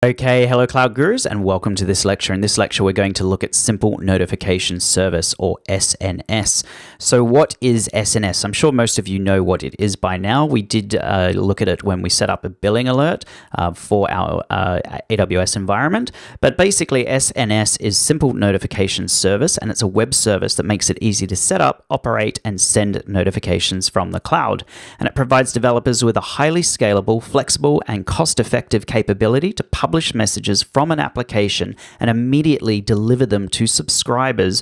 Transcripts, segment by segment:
Okay, hello Cloud Gurus and welcome to this lecture. In this lecture, we're going to look at Simple Notification Service or SNS. So what is SNS? I'm sure most of you know what it is by now. We did look at it when we set up a billing alert for our AWS environment. But basically, SNS is Simple Notification Service, and it's a web service that makes it easy to set up, operate, and send notifications from the cloud. And it provides developers with a highly scalable, flexible, and cost-effective capability to publish messages from an application and immediately deliver them to subscribers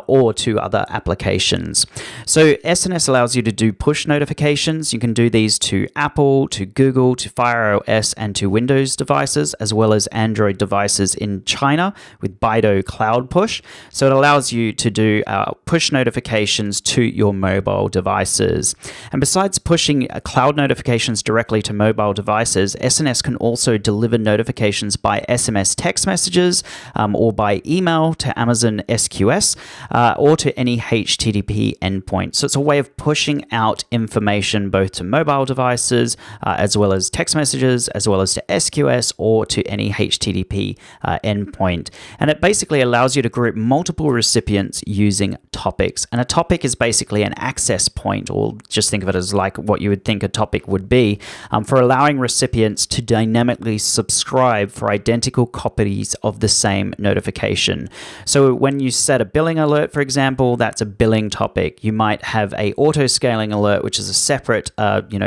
or to other applications. So SNS allows you to do push notifications. You can do these to Apple, to Google, to Fire OS, and to Windows devices, as well as Android devices in China with Baidu Cloud Push. So it allows you to do push notifications to your mobile devices. And besides pushing cloud notifications directly to mobile devices, SNS can also deliver notifications by SMS text messages or by email to Amazon SQS or to any HTTP endpoint. So it's a way of pushing out information both to mobile devices as well as text messages, as well as to SQS or to any HTTP endpoint. And it basically allows you to group multiple recipients using topics. And a topic is basically an access point, or just think of it as like what you would think a topic would be, for allowing recipients to dynamically subscribe for identical copies of the same notification. So when you set a billing alert, for example, that's a billing topic. You might have a auto-scaling alert, which is a separate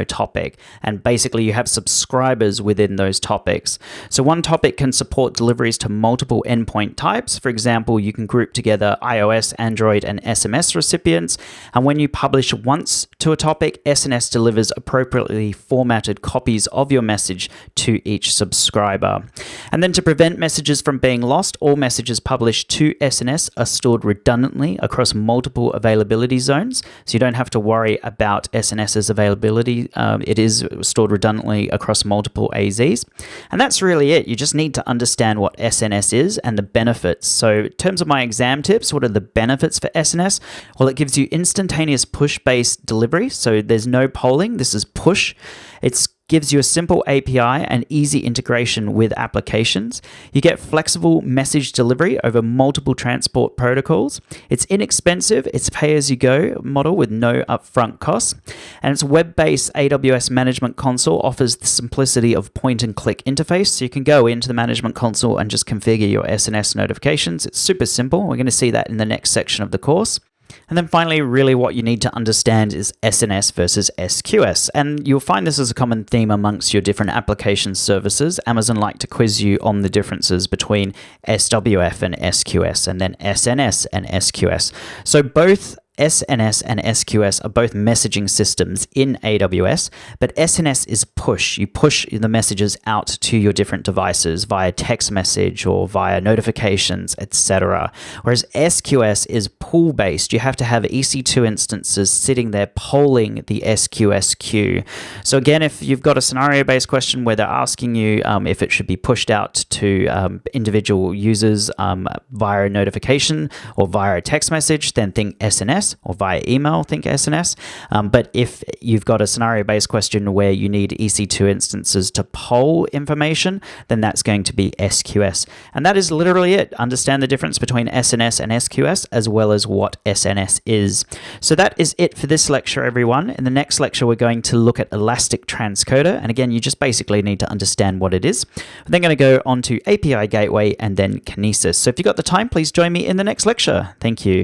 topic. And basically you have subscribers within those topics. So one topic can support deliveries to multiple endpoint types. For example, you can group together iOS, Android, and SMS recipients. And when you publish once to a topic, SNS delivers appropriately formatted copies of your message to each subscriber. And then to prevent messages from being lost, all messages published to SNS are stored redundantly across multiple availability zones. So you don't have to worry about SNS's availability. It is stored redundantly across multiple AZs. And that's really it. You just need to understand what SNS is and the benefits. So in terms of my exam tips, what are the benefits for SNS? Well, it gives you instantaneous push-based delivery. So there's no polling. This is push. It gives you a simple API and easy integration with applications. You get flexible message delivery over multiple transport protocols. It's inexpensive. It's pay-as-you-go model with no upfront costs. And its web-based AWS Management Console offers the simplicity of point-and-click interface. So you can go into the Management Console and just configure your SNS notifications. It's super simple. We're going to see that in the next section of the course. And then finally, really what you need to understand is SNS versus SQS. And you'll find this as a common theme amongst your different application services. Amazon like to quiz you on the differences between SWF and SQS, and then SNS and SQS. So both SNS and SQS are both messaging systems in AWS, but SNS is push. You push the messages out to your different devices via text message or via notifications, etc. Whereas SQS is pull-based. You have to have EC2 instances sitting there polling the SQS queue. So again, if you've got a scenario-based question where they're asking you if it should be pushed out to individual users via a notification or via a text message, then think SNS. Or via email, think SNS. But if you've got a scenario-based question where you need EC2 instances to poll information, then that's going to be SQS. And that is literally it. Understand the difference between SNS and SQS, as well as what SNS is. So that is it for this lecture, everyone. In the next lecture, we're going to look at Elastic Transcoder. And again, you just basically need to understand what it is. We're then going to go on to API Gateway and then Kinesis. So if you've got the time, please join me in the next lecture. Thank you.